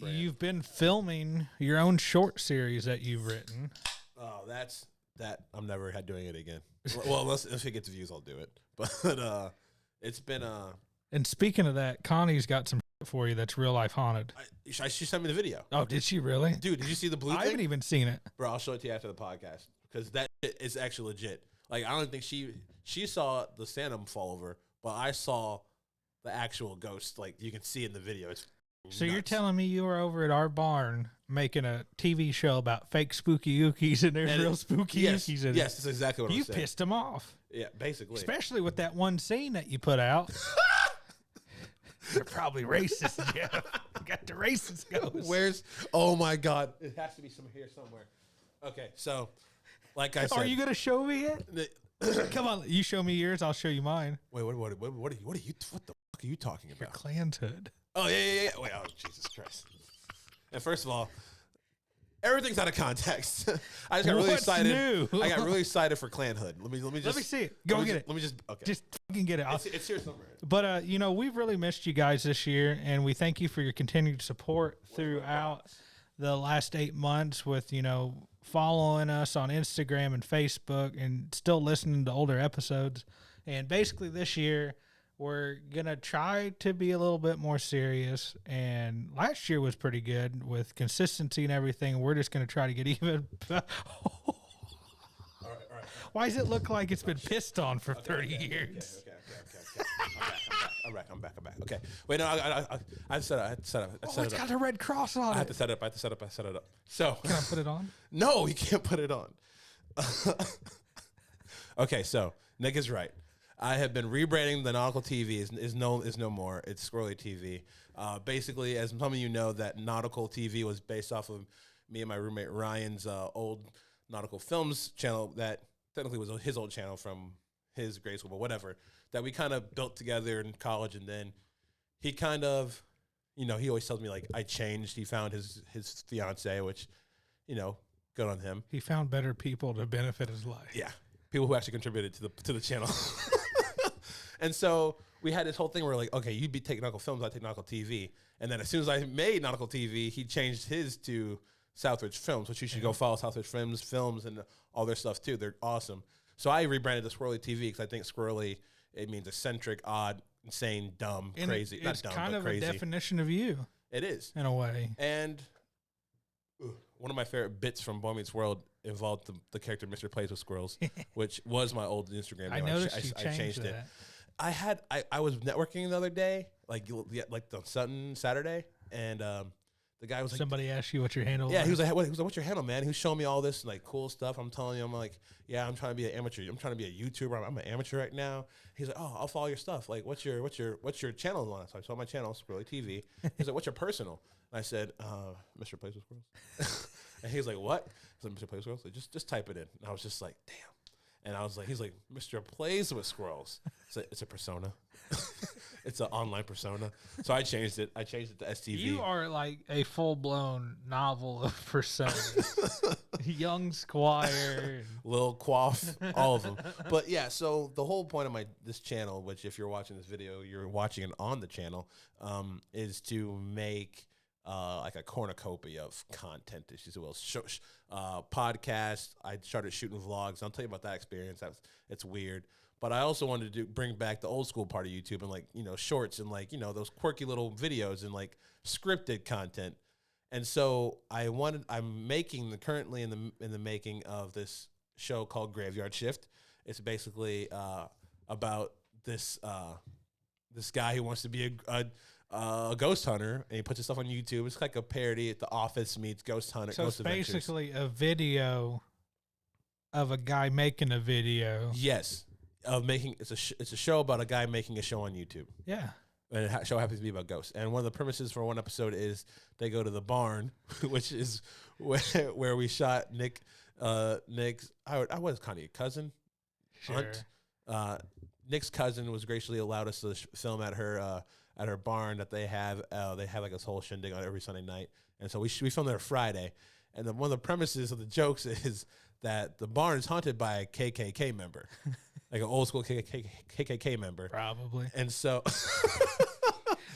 brand. You've been filming your own short series that you've written. Oh, that I'm never doing it again. Well, unless if it gets views, I'll do it. But it's been And speaking of that, Connie's got some for you that's real life haunted. she sent me the video. Oh, did she really? Dude, did you see the blue I thing? haven't even seen it. Bro, I'll show it to you after the podcast because that shit is actually legit. Like, I don't think she saw the phantom fall over, but I saw the actual ghost. Like, you can see in the video. It's So nuts. you're telling me you were over at our barn making a TV show about fake spooky ookies and there's real spooky ookies in it? Yes, that's exactly what I'm You saying. pissed them off. Yeah, basically. Especially with that one scene that you put out. They're probably racist, Jeff. You got the racist ghost. Oh my God. It has to be here somewhere. Okay, so, like I said. Are you going to show me it? Come on, you show me yours, I'll show you mine. Wait, what the fuck are you talking Your about? clan's hood. Oh, yeah. Wait, oh, Jesus Christ. And first of all, everything's out of context. I just got really excited. New? I got really excited for Clan Hood. Let me see it. Go get it. Let me just, okay. Just fucking get it. It's here somewhere. But, we've really missed you guys this year, and we thank you for your continued support throughout the last 8 months with, following us on Instagram and Facebook and still listening to older episodes. And basically this year, we're going to try to be a little bit more serious. And last year was pretty good with consistency and everything. We're just going to try to get even. All right. Why does it look like it's been pissed on for 30 years? Okay. I'm back. Okay. Wait, no, I set it up. It's got a red cross on it. I have to set it up. So. Can I put it on? No, you can't put it on. Okay, so Nick is right. I have been rebranding the Nautical TV is no more. It's Squirrely TV. Basically, as some of you know, that Nautical TV was based off of me and my roommate Ryan's old Nautical Films channel that technically was his old channel from his grade school, but whatever, that we kind of built together in college. And then he kind of, he always tells me, like, I changed. He found his fiance, which, good on him. He found better people to benefit his life. Yeah, people who actually contributed to the channel. And so we had this whole thing where, like, okay, you'd be taking Nautical Films, I take Nautical TV. And then as soon as I made Nautical TV, he changed his to Southridge Films, which you should go follow Southridge Films and all their stuff too. They're awesome. So I rebranded the Squirrely TV because I think Squirrely, it means eccentric, odd, insane, dumb, And crazy. It's Not dumb, kind but of crazy. a definition of you. It is. In a way. And one of my favorite bits from Boy Meets World involved the character Mr. Plays with Squirrels, which was my old Instagram name. I noticed you changed it. that. I was networking the other day, like on Saturday, and the guy was like, somebody asked you what your handle was? yeah, he was like, what's your handle, man? He was showing me all this like cool stuff. I'm telling you, I'm like, yeah, I'm trying to be an amateur. I'm trying to be a YouTuber. I'm an amateur right now. He's like, oh, I'll follow your stuff. Like, what's your channel on? So I saw my channel, Squirrely TV. He's like, what's your personal? And I said, Mr. Plays with Squirrels. And he's like, what? He's like, Mr. Plays with Squirrels. Like, just type it in. And I was just like, damn. And I was like, he's like, Mr. Plays with Squirrels. It's a persona. It's an online persona. So I changed it. I changed it to STV. You are like a full-blown novel of personas. Young Squire. Lil Quaff, all of them. But yeah, so the whole point of this channel, which if you're watching this video, you're watching it on the channel, is to make like a cornucopia of content, if you will. Podcast. I started shooting vlogs. I'll tell you about that experience. It's weird. But I also wanted to bring back the old school part of YouTube and, like, shorts and, like, those quirky little videos and, like, scripted content. And so I'm making currently in the making of this show called Graveyard Shift. It's basically about this guy who wants to be a ghost hunter, and he puts his stuff on YouTube. It's like a parody at The Office meets Ghost Hunter. So Ghost it's Adventures. basically a video of a guy making a video. Yes. It's a show about a guy making a show on YouTube. Yeah. And the show happens to be about ghosts. And one of the premises for one episode is they go to the barn, which is where we shot Nick's, I was kind of a cousin, Sure. aunt. Nick's cousin was graciously allowed us to film at her barn that they have. They have like this whole shindig on every Sunday night. And so we filmed there Friday. And then one of the premises of the jokes is that the barn is haunted by a KKK member, like an old school KKK member. Probably. And so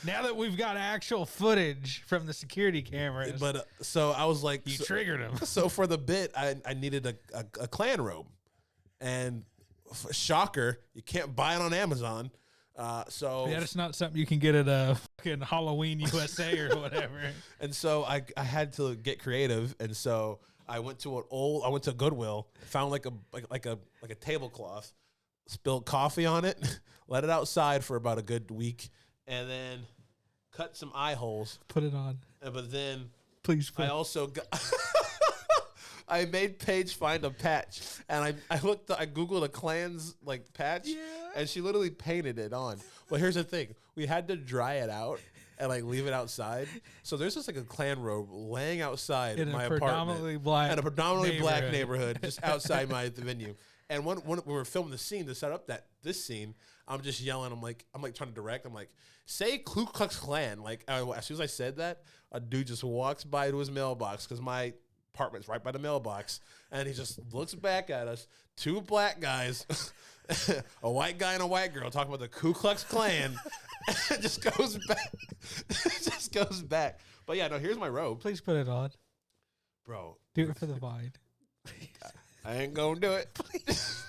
now that we've got actual footage from the security cameras, but so I was like, you triggered him. So for the bit, I needed a Klan robe, and shocker, you can't buy it on Amazon. So yeah, it's not something you can get at a fucking Halloween USA or whatever. And so I had to get creative, and so I went to Goodwill, found like a tablecloth, spilled coffee on it, let it outside for about a good week, and then cut some eye holes. Put it on. But then please. I also got I made Paige find a patch, and I Googled a Klan's like patch, and she literally painted it on. Well, here's the thing: we had to dry it out and like leave it outside. So there's just like a Klan robe laying outside in my apartment in a predominantly black neighborhood, just outside the venue. And when we were filming the scene to set up this scene, I'm just yelling. I'm like trying to direct. I'm like, say Ku Klux Klan. Like as soon as I said that, a dude just walks by to his mailbox because my apartment's right by the mailbox, and he just looks back at us, two black guys, a white guy and a white girl talking about the Ku Klux Klan. It just goes back. But yeah, no, here's my robe. Please put it on. Bro. Do it for the Vine. I ain't gonna do it. Please.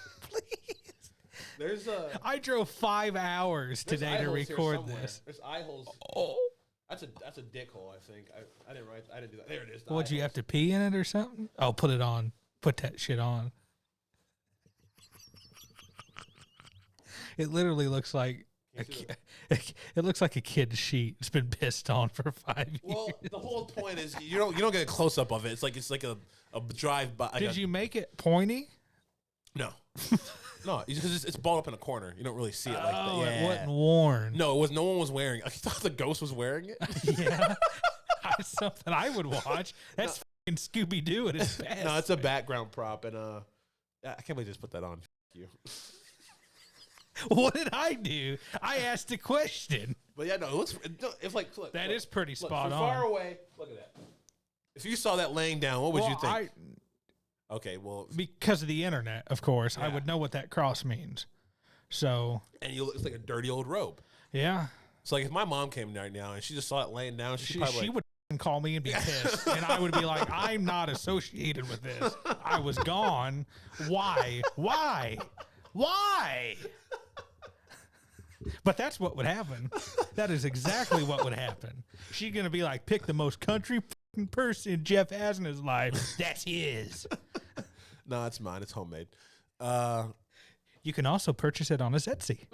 Please. I drove 5 hours today to record this. There's eye holes. Oh. That's a dick hole, I think. I didn't do that. There it is. Would you have to pee in it or something? Oh, put it on. Put that shit on. It literally looks like it looks like a kid's sheet. It's been pissed on for 5 years. Well, the whole point is you don't get a close up of it. It's like a drive by. Did you make it pointy? No. No, because it's balled up in a corner. You don't really see it like that. Oh, it wasn't worn. No, it was. No one was wearing it. I thought the ghost was wearing it. Yeah. That's something I would watch. That's fucking Scooby-Doo at its best. No, it's a background prop. And I can't believe you just put that on. You. What did I do? I asked a question. But yeah, no, it looks. If like look, that is pretty spot on. Far away, look at that. If you saw that laying down, what would you think? Okay, well, because of the internet, of course, I would know what that cross means. So, and you look like a dirty old robe. Yeah. So, like, if my mom came right now and she just saw it laying down, she would call me and be pissed, and I would be like, "I'm not associated with this. I was gone. Why? But that's what would happen. That is exactly what would happen. She's gonna be like, pick the most country person Jeff has in his life. That's his. No, it's mine. It's homemade. You can also purchase it on his Etsy.